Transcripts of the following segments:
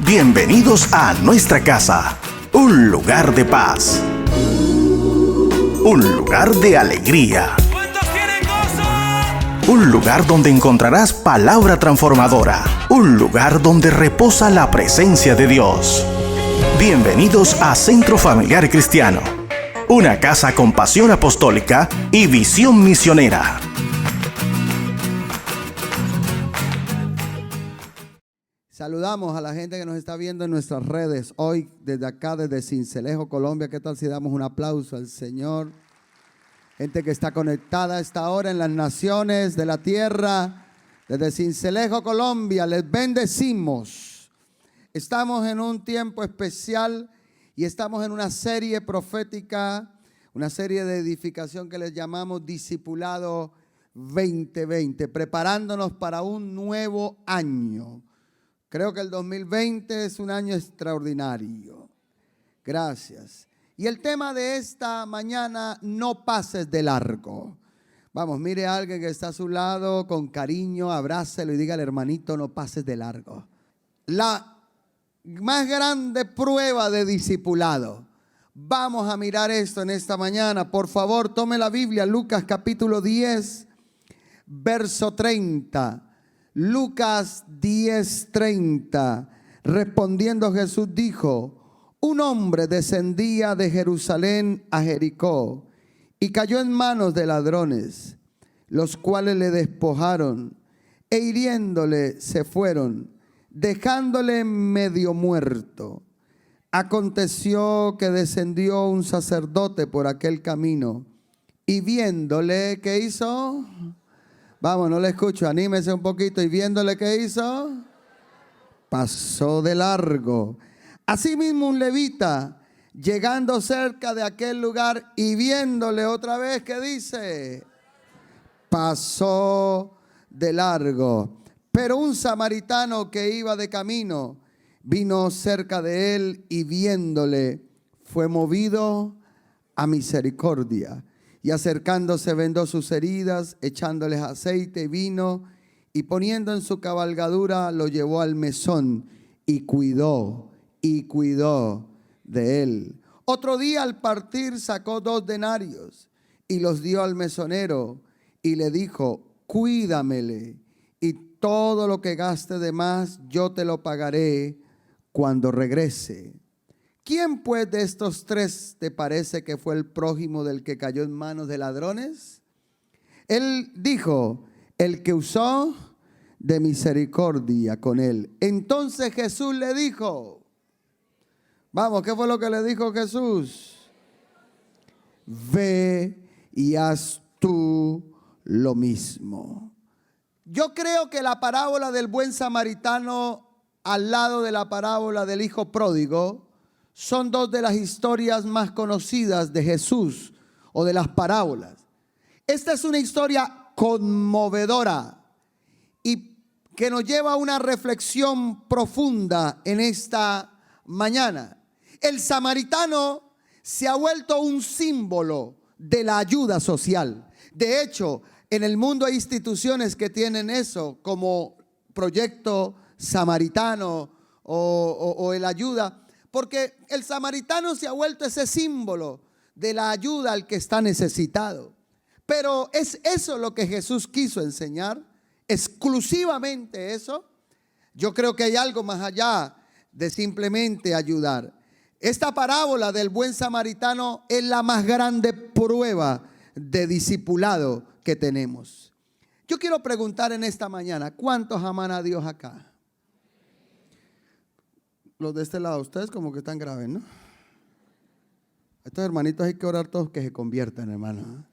Bienvenidos a nuestra casa, un lugar de paz, un lugar de alegría, un lugar donde encontrarás palabra transformadora, un lugar donde reposa la presencia de Dios. Bienvenidos a Centro Familiar Cristiano, una casa con pasión apostólica y visión misionera. Saludamos a la gente que nos está viendo en nuestras redes hoy desde acá, desde Sincelejo, Colombia. ¿Qué tal si damos un aplauso al Señor? Gente que está conectada a esta hora en las naciones de la tierra, desde Sincelejo, Colombia, les bendecimos. Estamos en un tiempo especial y estamos en una serie profética, una serie de edificación que les llamamos Discipulado 2020, preparándonos para un nuevo año. Creo que el 2020 es un año extraordinario. Gracias. Y el tema de esta mañana, no pases de largo. Vamos, mire a alguien que está a su lado con cariño, abrácelo y dígale, hermanito, no pases de largo. La más grande prueba de discipulado. Vamos a mirar esto en esta mañana. Por favor, tome la Biblia, Lucas capítulo 10, verso 30. Lucas 10:30, respondiendo Jesús dijo: un hombre descendía de Jerusalén a Jericó y cayó en manos de ladrones, los cuales le despojaron e hiriéndole se fueron, dejándole medio muerto. Aconteció que descendió un sacerdote por aquel camino y viéndole, ¿qué hizo? Vamos, no le escucho, anímese un poquito. Y viéndole, ¿qué hizo? Pasó de largo. Asimismo un levita, llegando cerca de aquel lugar y viéndole otra vez, ¿qué dice? Pasó de largo. Pero un samaritano que iba de camino, vino cerca de él y viéndole, fue movido a misericordia. Y acercándose vendó sus heridas, echándoles aceite y vino, y poniendo en su cabalgadura lo llevó al mesón y cuidó de él. Otro día al partir sacó 2 denarios y los dio al mesonero y le dijo: cuídamele, y todo lo que gaste de más yo te lo pagaré cuando regrese. ¿Quién pues de estos 3 te parece que fue el prójimo del que cayó en manos de ladrones? Él dijo: el que usó de misericordia con él. Entonces Jesús le dijo, vamos, ¿qué fue lo que le dijo Jesús? Ve y haz tú lo mismo. Yo creo que la parábola del buen samaritano al lado de la parábola del hijo pródigo son 2 de las historias más conocidas de Jesús o de las parábolas. Esta es una historia conmovedora y que nos lleva a una reflexión profunda en esta mañana. El samaritano se ha vuelto un símbolo de la ayuda social. De hecho, en el mundo hay instituciones que tienen eso como proyecto samaritano o el ayuda. Porque el samaritano se ha vuelto ese símbolo de la ayuda al que está necesitado. Pero ¿es eso lo que Jesús quiso enseñar? ¿Exclusivamente eso? Yo creo que hay algo más allá de simplemente ayudar. Esta parábola del buen samaritano es la más grande prueba de discipulado que tenemos. Yo quiero preguntar en esta mañana, ¿cuántos aman a Dios acá? Los de este lado, ustedes como que están graves, ¿no? Estos hermanitos hay que orar todos que se conviertan, hermano.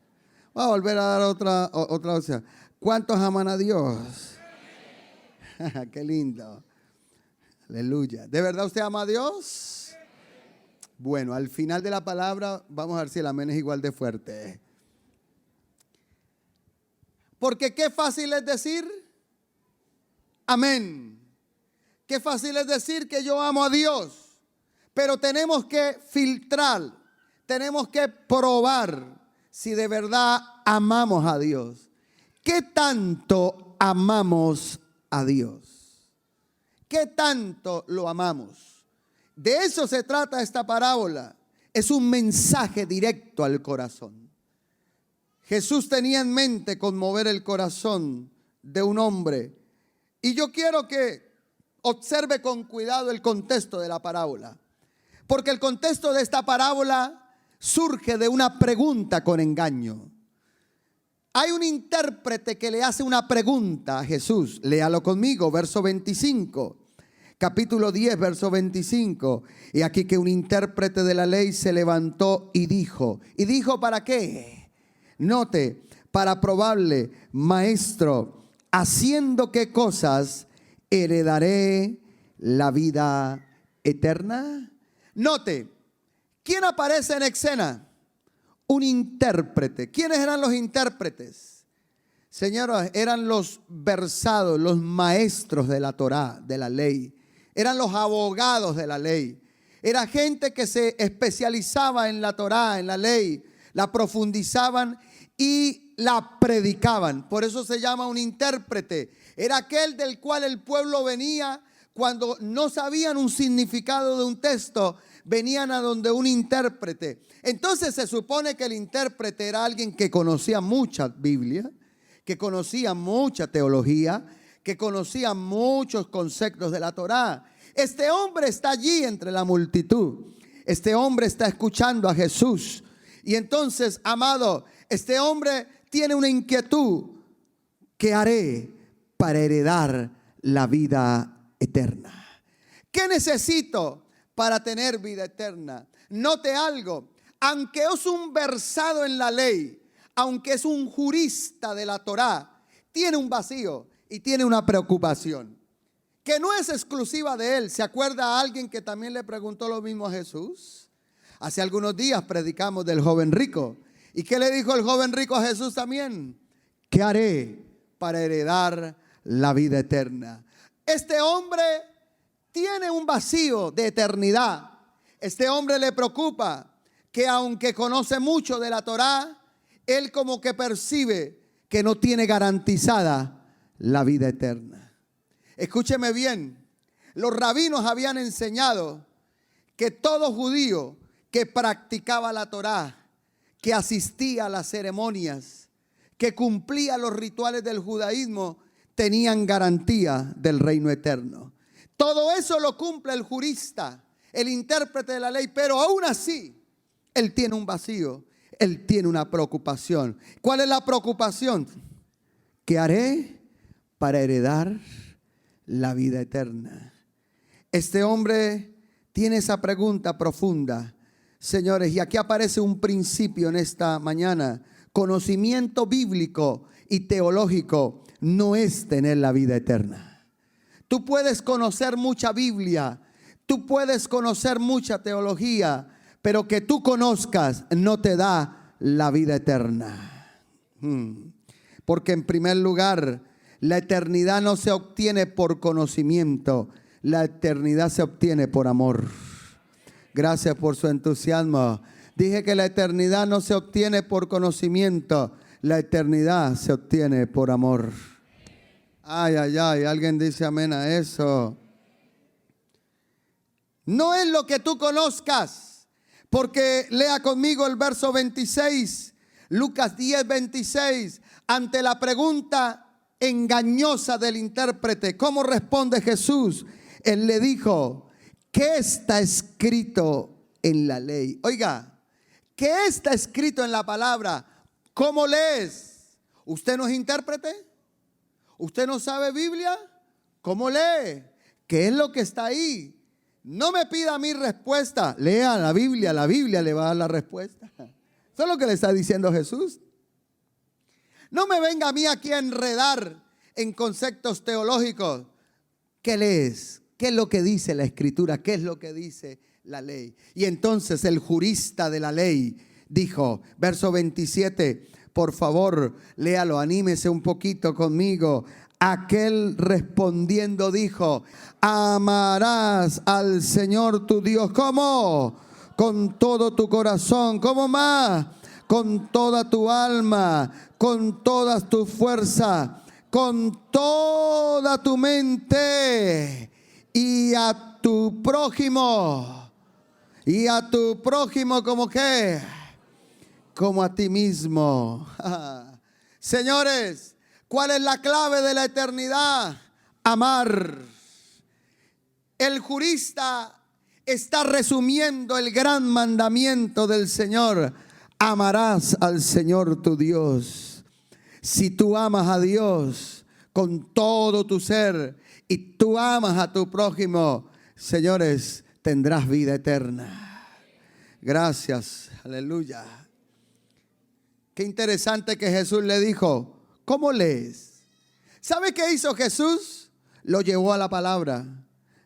Voy a volver a dar otra opción. ¿Cuántos aman a Dios? Qué lindo. Aleluya. ¿De verdad usted ama a Dios? Bueno, al final de la palabra vamos a ver si el amén es igual de fuerte. Porque qué fácil es decir amén. Qué fácil es decir que yo amo a Dios, pero tenemos que filtrar, tenemos que probar si de verdad amamos a Dios. ¿Qué tanto amamos a Dios? ¿Qué tanto lo amamos? De eso se trata esta parábola. Es un mensaje directo al corazón. Jesús tenía en mente conmover el corazón de un hombre. Y yo quiero que observe con cuidado el contexto de la parábola. Porque el contexto de esta parábola surge de una pregunta con engaño. Hay un intérprete que le hace una pregunta a Jesús. Léalo conmigo, verso 25. Capítulo 10, verso 25. Y aquí que un intérprete de la ley se levantó y dijo. ¿Y dijo para qué? Note, para probarle: maestro, ¿haciendo qué cosas heredaré la vida eterna? Note, ¿quién aparece en escena? Un intérprete. ¿Quiénes eran los intérpretes? Señores, eran los versados, los maestros de la Torá, de la ley. Eran los abogados de la ley. Era gente que se especializaba en la Torá, en la ley. La profundizaban y la predicaban. Por eso se llama un intérprete. Era aquel del cual el pueblo venía cuando no sabían un significado de un texto. Venían a donde un intérprete. Entonces se supone que el intérprete era alguien que conocía mucha Biblia, que conocía mucha teología, que conocía muchos conceptos de la Torá. Este hombre está allí entre la multitud. Este hombre está escuchando a Jesús. Y entonces, amado, este hombre tiene una inquietud. ¿Qué haré para heredar la vida eterna? ¿Qué necesito para tener vida eterna? Note algo, aunque es un versado en la ley, aunque es un jurista de la Torá, tiene un vacío y tiene una preocupación que no es exclusiva de él. ¿Se acuerda a alguien que también le preguntó lo mismo a Jesús? Hace algunos días predicamos del joven rico. ¿Y qué le dijo el joven rico a Jesús también? ¿Qué haré para heredar la vida eterna? Este hombre tiene un vacío de eternidad. Este hombre le preocupa que aunque conoce mucho de la Torá, él como que percibe que no tiene garantizada la vida eterna. Escúcheme bien, los rabinos habían enseñado que todo judío que practicaba la Torá, que asistía a las ceremonias, que cumplía los rituales del judaísmo, tenían garantía del reino eterno. Todo eso lo cumple el jurista, el intérprete de la ley, pero aún así, él tiene un vacío, él tiene una preocupación. ¿Cuál es la preocupación? ¿Qué haré para heredar la vida eterna? Este hombre tiene esa pregunta profunda, señores, y aquí aparece un principio en esta mañana. Conocimiento bíblico y teológico no es tener la vida eterna. Tú puedes conocer mucha Biblia, tú puedes conocer mucha teología, pero que tú conozcas no te da la vida eterna. Porque en primer lugar, la eternidad no se obtiene por conocimiento, la eternidad se obtiene por amor. Gracias por su entusiasmo. Dije que la eternidad no se obtiene por conocimiento, la eternidad se obtiene por amor. Ay, ay, ay, alguien dice amén a eso. No es lo que tú conozcas, porque lea conmigo el verso 26, Lucas 10, 26, ante la pregunta engañosa del intérprete, ¿cómo responde Jesús? Él le dijo, ¿qué está escrito en la ley? Oiga, ¿qué está escrito en la palabra? ¿Cómo lees? ¿Usted no es intérprete? ¿Usted no sabe Biblia? ¿Cómo lee? ¿Qué es lo que está ahí? No me pida mi respuesta. Lea la Biblia le va a dar la respuesta. Eso es lo que le está diciendo Jesús. No me venga a mí aquí a enredar en conceptos teológicos. ¿Qué lees? ¿Qué es lo que dice la Escritura? ¿Qué es lo que dice la ley? Y entonces el jurista de la ley dijo, verso 27, por favor, léalo, anímese un poquito conmigo. Aquel respondiendo dijo, amarás al Señor tu Dios. ¿Cómo? Con todo tu corazón. ¿Cómo más? Con toda tu alma, con todas tus fuerzas, con toda tu mente a tu prójimo. Y a tu prójimo, ¿como qué? Como a ti mismo. Señores, ¿cuál es la clave de la eternidad? Amar. El jurista está resumiendo el gran mandamiento del Señor. Amarás al Señor tu Dios. Si tú amas a Dios con todo tu ser y tú amas a tu prójimo, señores, tendrás vida eterna. Gracias, aleluya. Qué interesante que Jesús le dijo, ¿cómo lees? ¿Sabe qué hizo Jesús? Lo llevó a la palabra.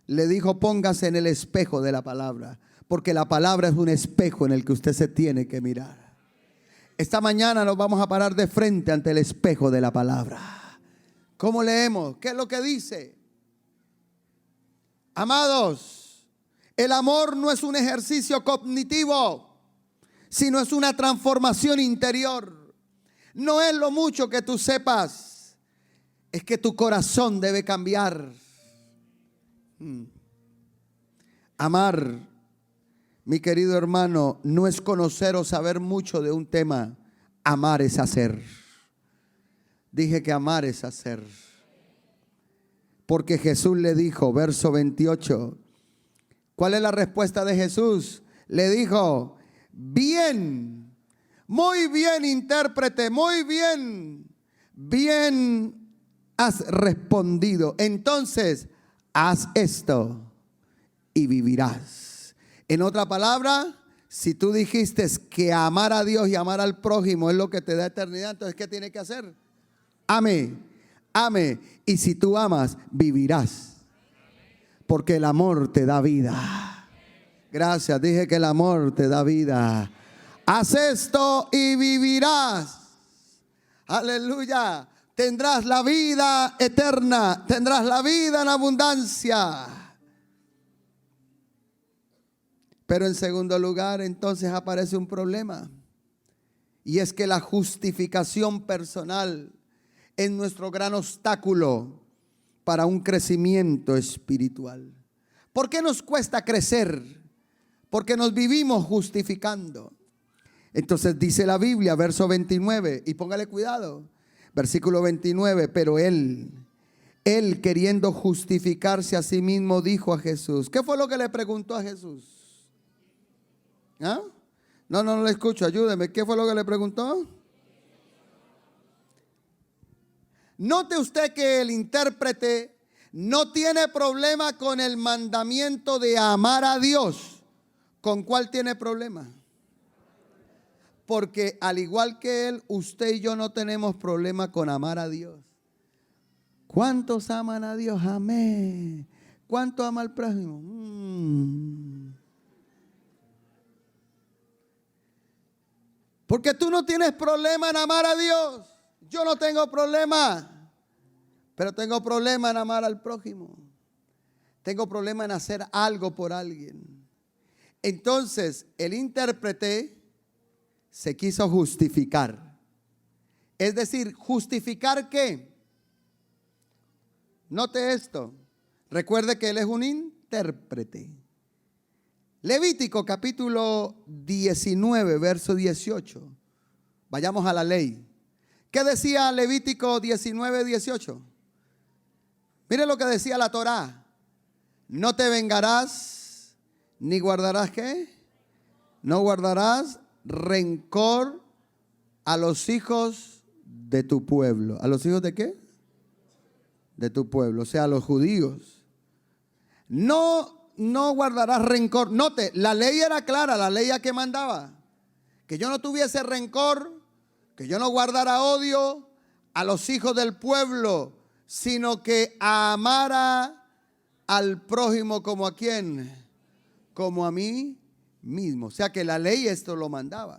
Le dijo, póngase en el espejo de la palabra, porque la palabra es un espejo en el que usted se tiene que mirar. Esta mañana nos vamos a parar de frente ante el espejo de la palabra. ¿Cómo leemos? ¿Qué es lo que dice? Amados, el amor no es un ejercicio cognitivo, sino es una transformación interior. No es lo mucho que tú sepas, es que tu corazón debe cambiar. Amar, mi querido hermano, no es conocer o saber mucho de un tema. Amar es hacer. Dije que amar es hacer. Porque Jesús le dijo, verso 28, ¿cuál es la respuesta de Jesús? Le dijo, bien, muy bien, intérprete, muy bien, bien has respondido. Entonces, haz esto y vivirás. En otra palabra, si tú dijiste que amar a Dios y amar al prójimo es lo que te da eternidad, entonces ¿qué tienes que hacer? Ame, ame. Y si tú amas, vivirás. Porque el amor te da vida. Gracias, dije que el amor te da vida. Haz esto y vivirás. Aleluya. Tendrás la vida eterna. Tendrás la vida en abundancia. Pero en segundo lugar, entonces aparece un problema. Y es que la justificación personal es nuestro gran obstáculo para un crecimiento espiritual. ¿Por qué nos cuesta crecer? Porque nos vivimos justificando. Entonces dice la Biblia, verso 29, y póngale cuidado, versículo 29, pero él queriendo justificarse a sí mismo dijo a Jesús. ¿Qué fue lo que le preguntó a Jesús? ¿Ah? No le escucho, ayúdeme. ¿Qué fue lo que le preguntó? Note usted que el intérprete no tiene problema con el mandamiento de amar a Dios. ¿Con cuál tiene problema? Porque al igual que él, usted y yo no tenemos problema con amar a Dios. ¿Cuántos aman a Dios? Amén. ¿Cuánto ama al prójimo? Porque tú no tienes problema en amar a Dios. Yo no tengo problema, pero tengo problema en amar al prójimo. Tengo problema en hacer algo por alguien. Entonces, el intérprete se quiso justificar. Es decir, ¿justificar qué? Note esto. Recuerde que él es un intérprete. Levítico capítulo 19, verso 18. Vayamos a la ley. ¿Qué decía Levítico 19, 18? Mire lo que decía la Torá. No te vengarás, ni guardarás ¿qué? No guardarás rencor a los hijos de tu pueblo. ¿A los hijos de qué? De tu pueblo, o sea, a los judíos. No guardarás rencor. Note, la ley era clara, la ley a que mandaba. Que yo no tuviese rencor, que yo no guardara odio a los hijos del pueblo, sino que amara al prójimo como a quién, como a mí mismo. O sea que la ley esto lo mandaba.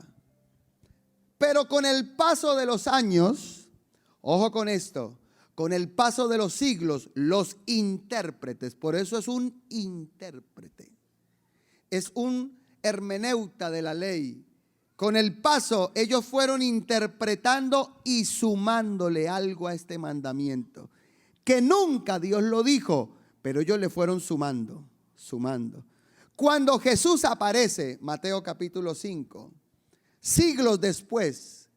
Pero con el paso de los años, ojo con esto, con el paso de los siglos, los intérpretes, por eso es un intérprete, es un hermeneuta de la ley. Con el paso, ellos fueron interpretando y sumándole algo a este mandamiento, que nunca Dios lo dijo, Pero ellos le fueron sumando. Cuando Jesús aparece, Mateo capítulo 5, siglos después,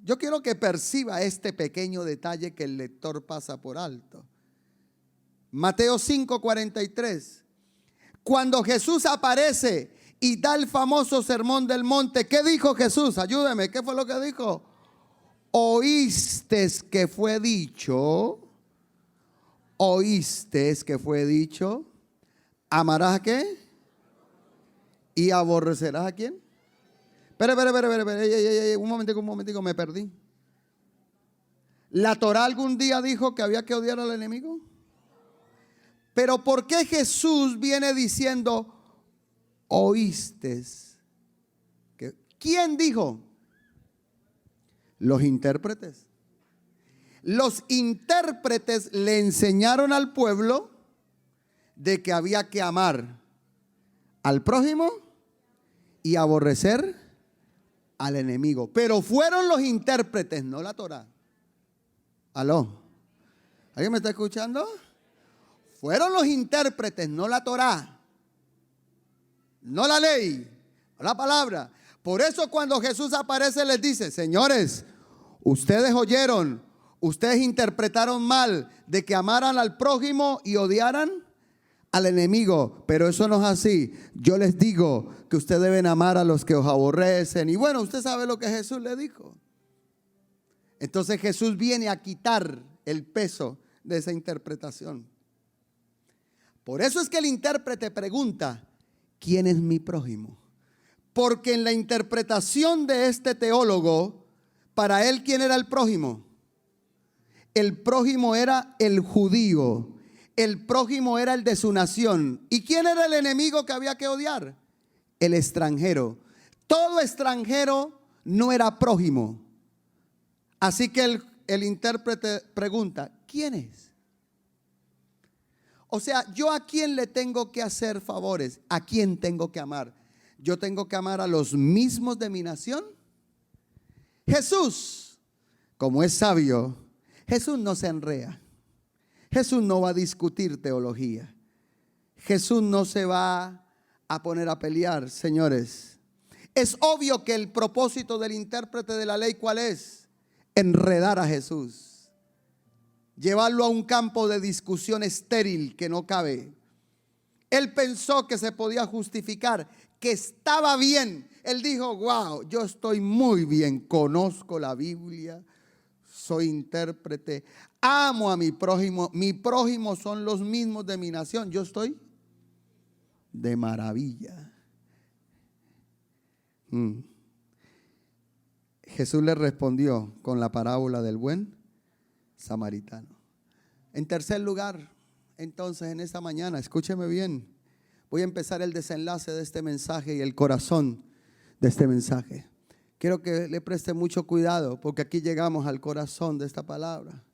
yo quiero que perciba este pequeño detalle que el lector pasa por alto. Mateo 5:43. Cuando Jesús aparece y da el famoso sermón del monte, ¿qué dijo Jesús? Ayúdeme, ¿qué fue lo que dijo? Oísteis que fue dicho, ¿amarás a qué? ¿Y aborrecerás a quién? Espera, un momentico, me perdí. ¿La Torá algún día dijo que había que odiar al enemigo? Pero ¿por qué Jesús viene diciendo oísteis? ¿Quién dijo? Los intérpretes. Los intérpretes le enseñaron al pueblo de que había que amar al prójimo y aborrecer al enemigo. Pero fueron los intérpretes, no la Torá. ¿Aló? ¿Alguien me está escuchando? Fueron los intérpretes, no la Torá, no la ley, no la palabra. Por eso cuando Jesús aparece les dice: señores, ustedes oyeron, ustedes interpretaron mal de que amaran al prójimo y odiaran al enemigo, pero eso no es así. Yo les digo que ustedes deben amar a los que os aborrecen. Y bueno, usted sabe lo que Jesús le dijo. Entonces Jesús viene a quitar el peso de esa interpretación. Por eso es que el intérprete pregunta: ¿quién es mi prójimo? Porque en la interpretación de este teólogo, para él, ¿quién era el prójimo? El prójimo era el judío. El prójimo era el de su nación. ¿Y quién era el enemigo que había que odiar? El extranjero. Todo extranjero no era prójimo. Así que el intérprete pregunta: ¿quién es? O sea, ¿yo a quién le tengo que hacer favores? ¿A quién tengo que amar? ¿Yo tengo que amar a los mismos de mi nación? Jesús, como es sabio, Jesús no se enrea. Jesús no va a discutir teología. Jesús no se va a poner a pelear, señores. Es obvio que el propósito del intérprete de la ley, ¿cuál es? Enredar a Jesús. Llevarlo a un campo de discusión estéril que no cabe. Él pensó que se podía justificar, que estaba bien. Él dijo: wow, yo estoy muy bien, conozco la Biblia, soy intérprete, amo a mi prójimo son los mismos de mi nación, yo estoy de maravilla. Jesús le respondió con la parábola del buen samaritano. En tercer lugar, entonces, en esta mañana, escúcheme bien, voy a empezar el desenlace de este mensaje y el corazón de este mensaje. Quiero que le preste mucho cuidado, porque aquí llegamos al corazón de esta palabra.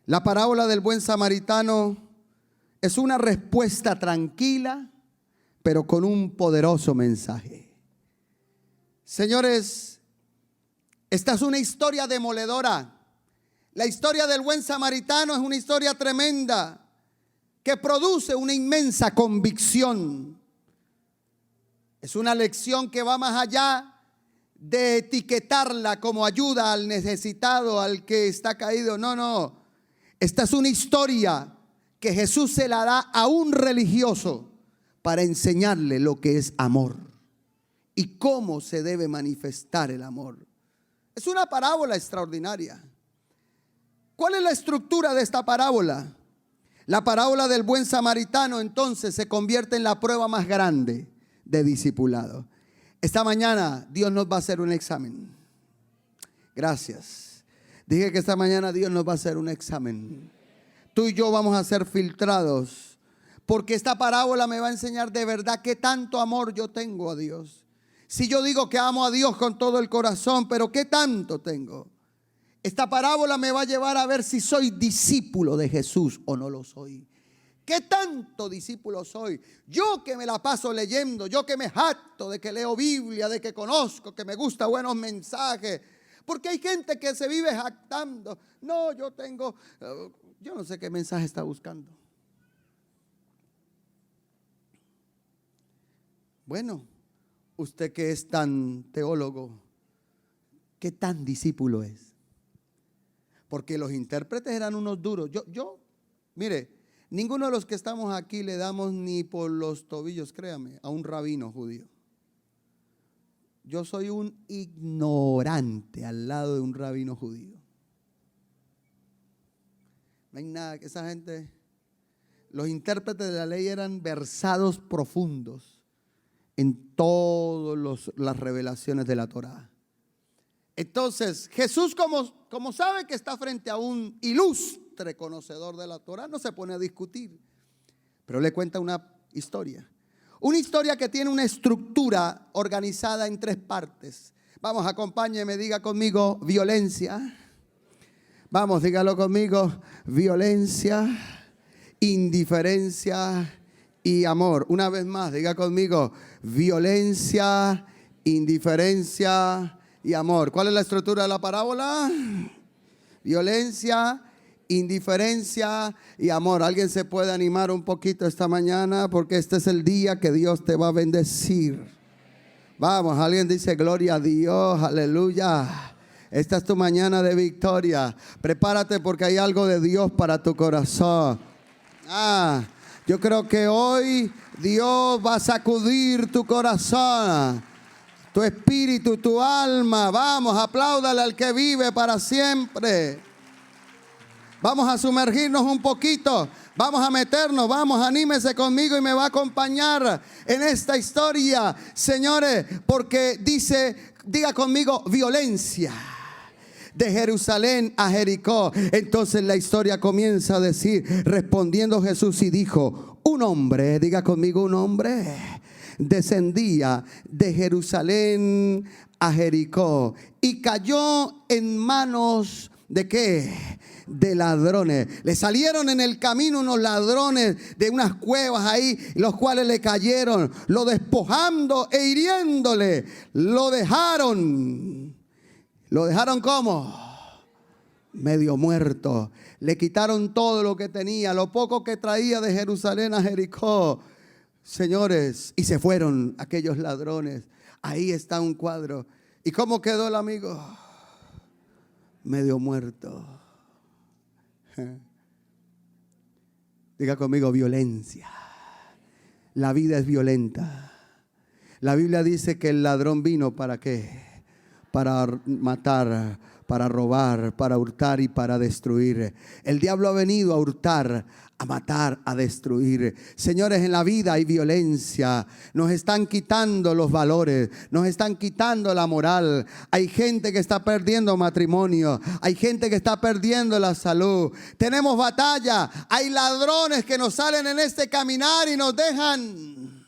La parábola del buen samaritano es una respuesta tranquila, pero con un poderoso mensaje. Señores, esta es una historia demoledora. La historia del buen samaritano es una historia tremenda que produce una inmensa convicción. Es una lección que va más allá de etiquetarla como ayuda al necesitado, al que está caído. No. Esta es una historia que Jesús se la da a un religioso para enseñarle lo que es amor y cómo se debe manifestar el amor. Es una parábola extraordinaria. ¿Cuál es la estructura de esta parábola? La parábola del buen samaritano entonces se convierte en la prueba más grande de discipulado. Esta mañana Dios nos va a hacer un examen. Gracias. Dije que esta mañana Dios nos va a hacer un examen. Tú y yo vamos a ser filtrados, porque esta parábola me va a enseñar de verdad qué tanto amor yo tengo a Dios. Si yo digo que amo a Dios con todo el corazón, pero ¿qué tanto tengo? Esta parábola me va a llevar a ver si soy discípulo de Jesús o no lo soy. ¿Qué tanto discípulo soy? Yo que me la paso leyendo, yo que me jacto de que leo Biblia, de que conozco, que me gusta buenos mensajes. Porque hay gente que se vive jactando. No, yo no sé qué mensaje está buscando. Bueno, usted que es tan teólogo, ¿qué tan discípulo es? Porque los intérpretes eran unos duros. Mire, ninguno de los que estamos aquí le damos ni por los tobillos, créame, a un rabino judío. Yo soy un ignorante al lado de un rabino judío. No hay nada, que esa gente, los intérpretes de la ley eran versados profundos en todas las revelaciones de la Torá. Entonces, Jesús, como sabe que está frente a un ilustre conocedor de la Torá, no se pone a discutir, pero le cuenta una historia. Una historia que tiene una estructura organizada en 3 partes. Vamos, acompáñeme, diga conmigo violencia. Vamos, dígalo conmigo, violencia, indiferencia y amor. Una vez más, diga conmigo, violencia, indiferencia y amor. ¿Cuál es la estructura de la parábola? Violencia, indiferencia y amor. ¿Alguien se puede animar un poquito esta mañana? Porque este es el día que Dios te va a bendecir. Vamos, alguien dice gloria a Dios, aleluya. Esta es tu mañana de victoria. Prepárate porque hay algo de Dios para tu corazón. Yo creo que hoy Dios va a sacudir tu corazón, tu espíritu, tu alma. Vamos, apláudale al que vive para siempre. Vamos a sumergirnos un poquito. Vamos a meternos, vamos, anímese conmigo y me va a acompañar en esta historia, señores, porque dice, diga conmigo, violencia. De Jerusalén a Jericó. Entonces la historia comienza a decir, respondiendo Jesús y dijo, un hombre, diga conmigo, un hombre descendía de Jerusalén a Jericó y cayó en manos ¿de qué? De ladrones. Le salieron en el camino unos ladrones de unas cuevas ahí, los cuales le cayeron, lo despojando e hiriéndole. Lo dejaron ¿cómo? Medio muerto. Le quitaron todo lo que tenía, lo poco que traía de Jerusalén a Jericó. Señores, y se fueron aquellos ladrones. Ahí está un cuadro. ¿Y cómo quedó el amigo? Medio muerto. Diga conmigo, violencia. La vida es violenta. La Biblia dice que el ladrón vino ¿para qué? Para matar, para robar, para hurtar y para destruir. El diablo ha venido a hurtar, a matar, a destruir. Señores, en la vida hay violencia. Nos están quitando los valores, nos están quitando la moral. Hay gente que está perdiendo matrimonio, hay gente que está perdiendo la salud. Tenemos batalla, hay ladrones que nos salen en este caminar y nos dejan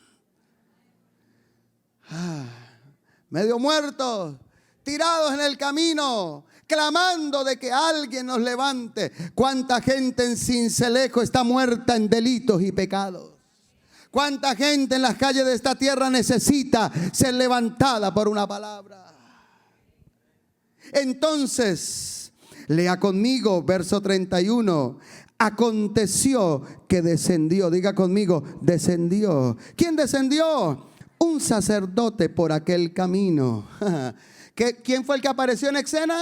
medio muertos, tirados en el camino, clamando de que alguien nos levante. ¿Cuánta gente en Sincelejo está muerta en delitos y pecados? ¿Cuánta gente en las calles de esta tierra necesita ser levantada por una palabra? Entonces, lea conmigo verso 31. Aconteció que descendió, diga conmigo, descendió. ¿Quién descendió? Un sacerdote por aquel camino. ¿Quién fue el que apareció en escena?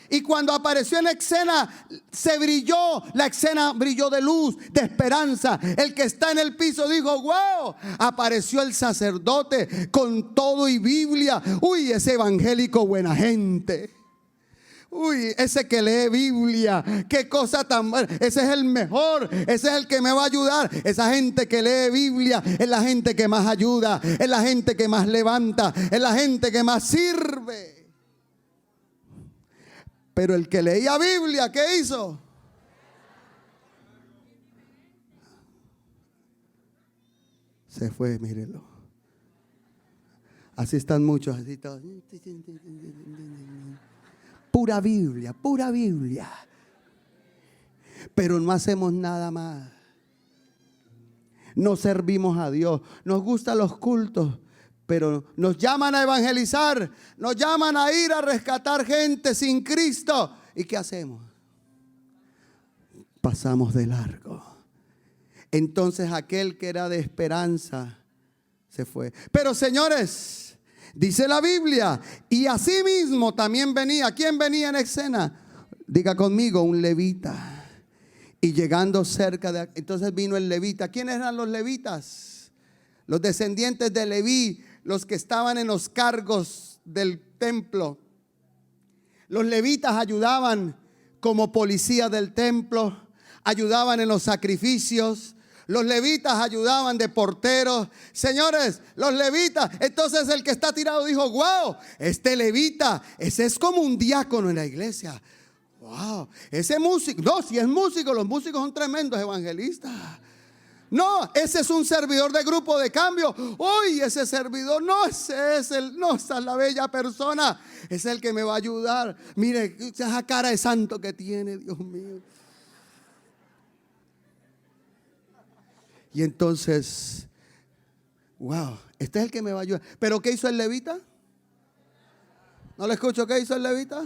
Y cuando apareció en escena, se brilló, la escena brilló de luz, de esperanza. El que está en el piso dijo, wow, apareció el sacerdote con todo y Biblia. Uy, ese evangélico buena gente. Uy, ese que lee Biblia, qué cosa tan buena. Ese es el mejor, ese es el que me va a ayudar. Esa gente que lee Biblia es la gente que más ayuda, es la gente que más levanta, es la gente que más sirve. Pero el que leía Biblia, ¿qué hizo? Se fue, mírelo. Así están muchos, así todos. Pura Biblia, pura Biblia. Pero no hacemos nada más. No servimos a Dios. Nos gustan los cultos, pero nos llaman a evangelizar, nos llaman a ir a rescatar gente sin Cristo. ¿Y qué hacemos? Pasamos de largo. Entonces aquel que era de esperanza Se fue. Pero señores, dice la Biblia, y así mismo también venía. ¿Quién venía en escena? Diga conmigo, un levita. Y llegando cerca de... Entonces vino el levita. ¿Quiénes eran los levitas? Los descendientes de Leví, los que estaban en los cargos del templo. Los levitas ayudaban como policía del templo, ayudaban en los sacrificios. Los levitas ayudaban de porteros. Señores, los levitas. Entonces el que está tirado dijo: wow, este levita, ese es como un diácono en la iglesia. Wow, ese músico. No, si es músico, los músicos son tremendos evangelistas. No, ese es un servidor de grupo de cambio. Uy, ese servidor, no, esa es la bella persona. Es el que me va a ayudar. Mire, esa cara de santo que tiene, Dios mío. Y entonces, wow, este es el que me va a ayudar. ¿Pero qué hizo el levita? ¿No le escucho? ¿Qué hizo el levita?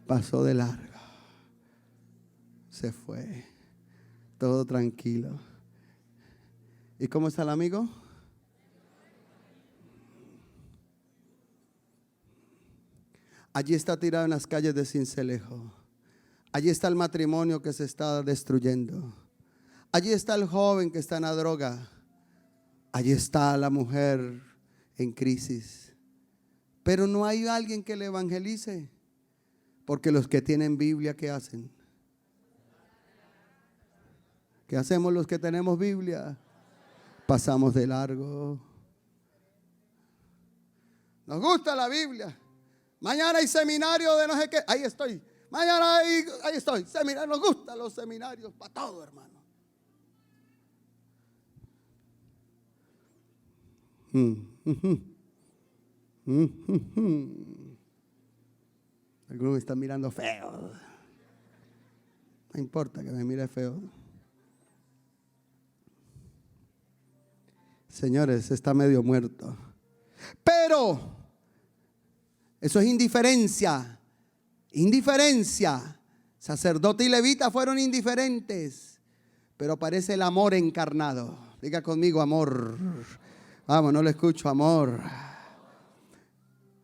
Pasó de largo. Se fue. Todo tranquilo. ¿Y cómo está el amigo? Allí está tirado en las calles de Sincelejo. Allí está el matrimonio que se está destruyendo. Allí está el joven que está en la droga. Allí está la mujer en crisis. Pero no hay alguien que le evangelice. Porque los que tienen Biblia, ¿qué hacen? ¿Qué hacemos los que tenemos Biblia? Pasamos de largo. Nos gusta la Biblia. Mañana hay seminario de no sé qué. Ahí estoy. Mañana ahí estoy. Seminario. Nos gustan los seminarios para todo, hermano. Algunos me están mirando feo. No importa que me mire feo. Señores, está medio muerto. Pero eso es indiferencia. Indiferencia. Sacerdote y levita fueron indiferentes. Pero aparece el amor encarnado. Diga conmigo, amor. Vamos, no lo escucho, amor.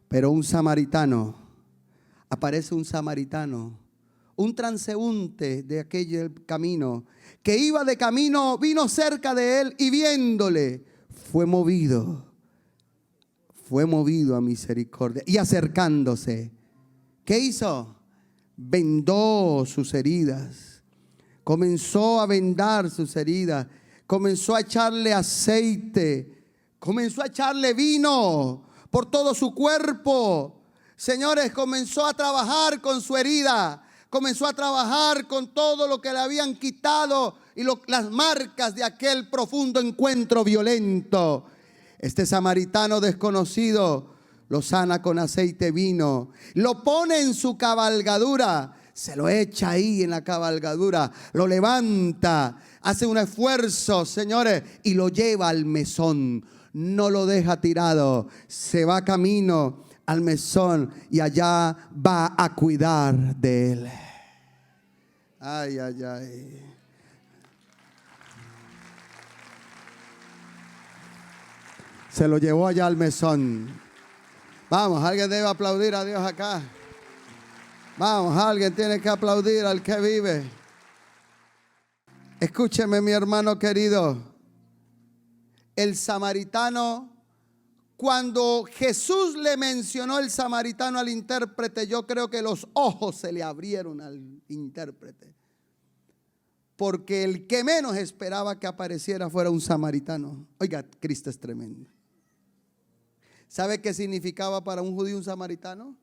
Pero un samaritano, aparece un samaritano, un transeúnte de aquel camino, que iba de camino, vino cerca de él y viéndole, fue movido a misericordia. Y acercándose, ¿qué hizo? Vendó sus heridas, comenzó a vendar sus heridas, comenzó a echarle aceite, comenzó a echarle vino por todo su cuerpo. Señores, comenzó a trabajar con su herida. Comenzó a trabajar con todo lo que le habían quitado y las marcas de aquel profundo encuentro violento. Este samaritano desconocido lo sana con aceite vino. Lo pone en su cabalgadura. Se lo echa ahí en la cabalgadura. Lo levanta. Hace un esfuerzo, señores, y lo lleva al mesón. No lo deja tirado, se va camino al mesón y allá va a cuidar de él. Ay, ay, ay. Se lo llevó allá al mesón. Vamos, alguien debe aplaudir a Dios acá. Vamos, alguien tiene que aplaudir al que vive. Escúcheme, mi hermano querido. El samaritano, cuando Jesús le mencionó el samaritano al intérprete, yo creo que los ojos se le abrieron al intérprete. Porque el que menos esperaba que apareciera fuera un samaritano. Oiga, Cristo es tremendo. ¿Sabe qué significaba para un judío un samaritano?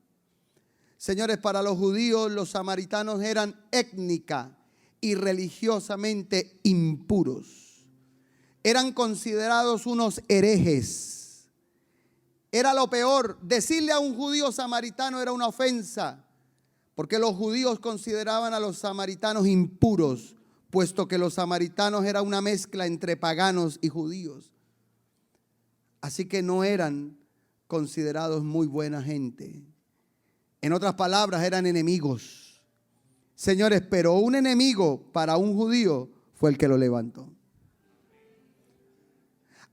Señores, para los judíos los samaritanos eran étnica y religiosamente impuros. Eran considerados unos herejes. Era lo peor. Decirle a un judío samaritano era una ofensa, porque los judíos consideraban a los samaritanos impuros, puesto que los samaritanos eran una mezcla entre paganos y judíos. Así que no eran considerados muy buena gente. En otras palabras, eran enemigos. Señores, pero un enemigo para un judío fue el que lo levantó.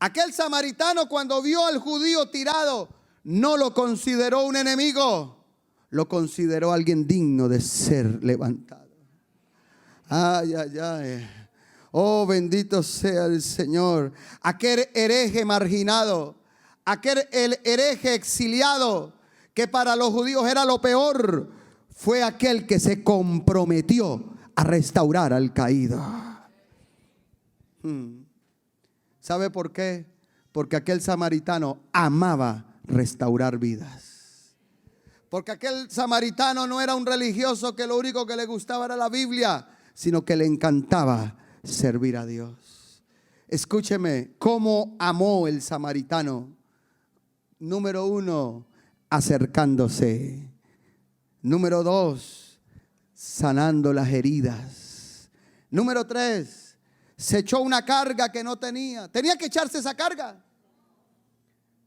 Aquel samaritano, cuando vio al judío tirado, no lo consideró un enemigo, lo consideró alguien digno de ser levantado. Ay, ay, ay. Oh, bendito sea el Señor. Aquel hereje marginado, aquel hereje exiliado, que para los judíos era lo peor, fue aquel que se comprometió a restaurar al caído. ¿Sabe por qué? Porque aquel samaritano amaba restaurar vidas. Porque aquel samaritano no era un religioso que lo único que le gustaba era la Biblia, sino que le encantaba servir a Dios. Escúcheme, ¿cómo amó el samaritano? Número 1, acercándose. Número 2, sanando las heridas. Número 3, se echó una carga que no tenía. ¿Tenía que echarse esa carga?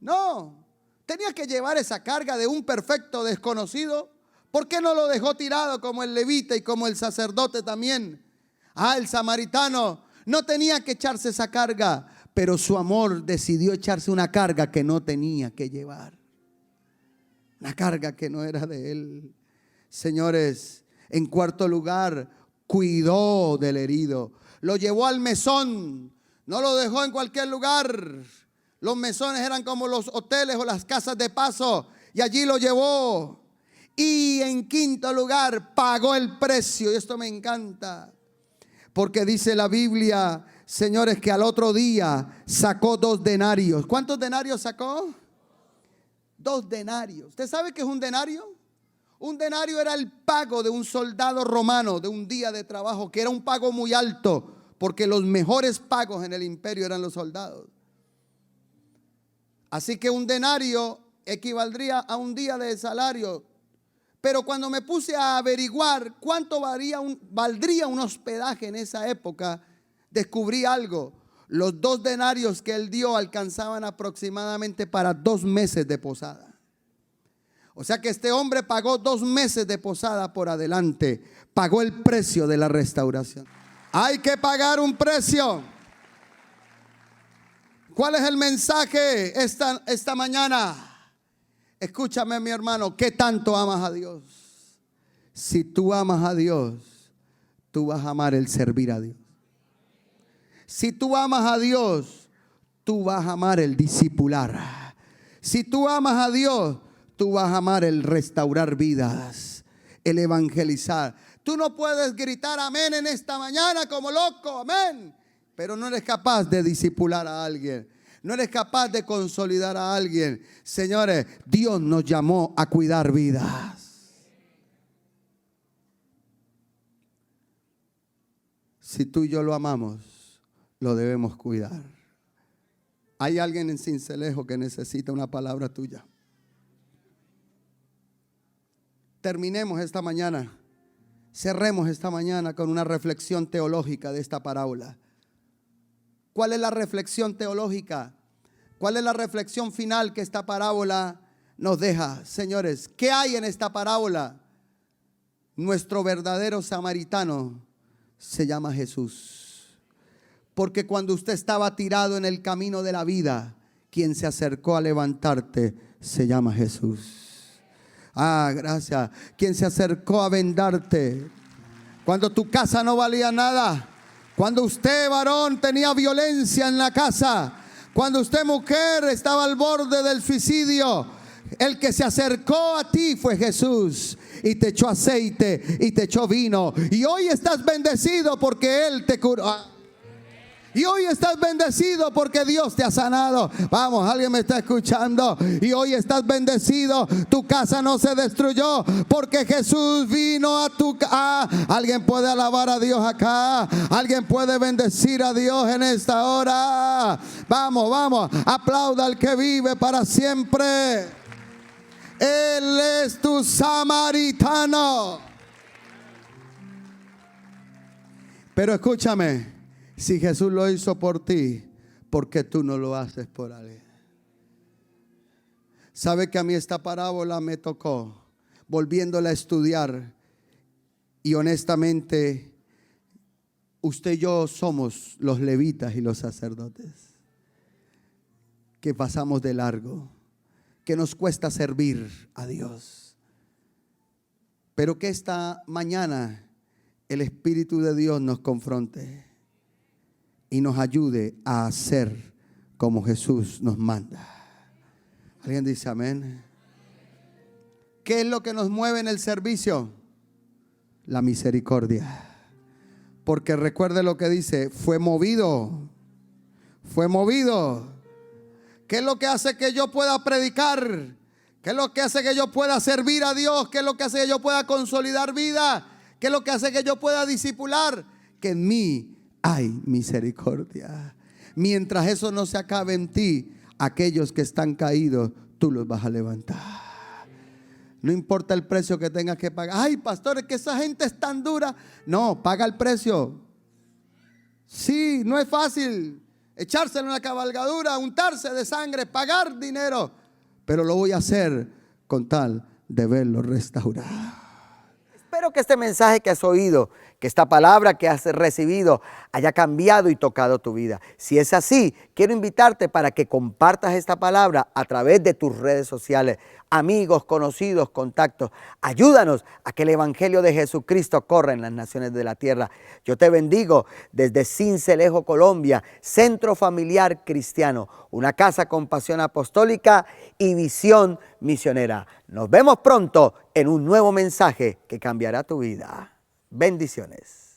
No, tenía que llevar esa carga de un perfecto desconocido. ¿Por qué no lo dejó tirado como el levita y como el sacerdote también? El samaritano no tenía que echarse esa carga, pero su amor decidió echarse una carga que no tenía que llevar. Una carga que no era de él. Señores, en cuarto lugar, cuidó del herido. Lo llevó al mesón, no lo dejó en cualquier lugar. Los mesones eran como los hoteles o las casas de paso, y allí lo llevó. Y en quinto lugar, pagó el precio. Y esto me encanta, porque dice la Biblia, señores, que al otro día sacó 2 denarios. ¿Cuántos denarios sacó? 2 denarios. ¿Usted sabe qué es un denario? Un denario era el pago de un soldado romano de un día de trabajo, que era un pago muy alto, porque los mejores pagos en el imperio eran los soldados. Así que un denario equivaldría a un día de salario. Pero cuando me puse a averiguar cuánto valdría un hospedaje en esa época, descubrí algo. Los 2 denarios que él dio alcanzaban aproximadamente para 2 meses de posada. O sea que este hombre pagó 2 meses de posada por adelante. Pagó el precio de la restauración. Hay que pagar un precio. ¿Cuál es el mensaje esta mañana? Escúchame, mi hermano, ¿qué tanto amas a Dios? Si tú amas a Dios, tú vas a amar el servir a Dios. Si tú amas a Dios, tú vas a amar el discipular. Si tú amas a Dios, tú vas a amar el restaurar vidas, el evangelizar. Tú no puedes gritar amén en esta mañana como loco, amén, pero no eres capaz de discipular a alguien. No eres capaz de consolidar a alguien. Señores, Dios nos llamó a cuidar vidas. Si tú y yo lo amamos, lo debemos cuidar. Hay alguien en Sincelejo que necesita una palabra tuya. Terminemos esta mañana, cerremos esta mañana con una reflexión teológica de esta parábola. ¿Cuál es la reflexión teológica? ¿Cuál es la reflexión final que esta parábola nos deja? Señores, ¿qué hay en esta parábola? Nuestro verdadero samaritano se llama Jesús. Porque cuando usted estaba tirado en el camino de la vida, quien se acercó a levantarte se llama Jesús. Gracias. Quien se acercó a vendarte cuando tu casa no valía nada. Cuando usted, varón, tenía violencia en la casa. Cuando usted, mujer, estaba al borde del suicidio. El que se acercó a ti fue Jesús. Y te echó aceite y te echó vino. Y hoy estás bendecido porque Él te curó. Y hoy estás bendecido porque Dios te ha sanado. Vamos, alguien me está escuchando. Y hoy estás bendecido. Tu casa no se destruyó porque Jesús vino a tu casa. Alguien puede alabar a Dios acá. Alguien puede bendecir a Dios en esta hora. Vamos, vamos. Aplauda al que vive para siempre. Él es tu samaritano. Pero escúchame. Si Jesús lo hizo por ti, ¿por qué tú no lo haces por alguien? ¿Sabe que a mí esta parábola me tocó volviéndola a estudiar? Y honestamente, usted y yo somos los levitas y los sacerdotes. que pasamos de largo, que nos cuesta servir a Dios. Pero que esta mañana el Espíritu de Dios nos confronte y nos ayude a hacer como Jesús nos manda. ¿Alguien dice amén? ¿Qué es lo que nos mueve en el servicio? La misericordia. Porque recuerde lo que dice, fue movido. ¿Qué es lo que hace que yo pueda predicar? ¿Qué es lo que hace que yo pueda servir a Dios? ¿Qué es lo que hace que yo pueda consolidar vida? ¿Qué es lo que hace que yo pueda discipular? Que en mí hay misericordia. Mientras eso no se acabe en ti, aquellos que están caídos, tú los vas a levantar. No importa el precio que tengas que pagar. Ay, pastor, es que esa gente es tan dura. No, paga el precio. Sí, no es fácil echarse en una cabalgadura, untarse de sangre, pagar dinero. Pero lo voy a hacer con tal de verlo restaurado. Espero que este mensaje que has oído, que esta palabra que has recibido haya cambiado y tocado tu vida. Si es así, quiero invitarte para que compartas esta palabra a través de tus redes sociales. Amigos, conocidos, contactos, ayúdanos a que el Evangelio de Jesucristo corra en las naciones de la tierra. Yo te bendigo desde Sincelejo, Colombia, Centro Familiar Cristiano, una casa con pasión apostólica y visión misionera. Nos vemos pronto en un nuevo mensaje que cambiará tu vida. Bendiciones.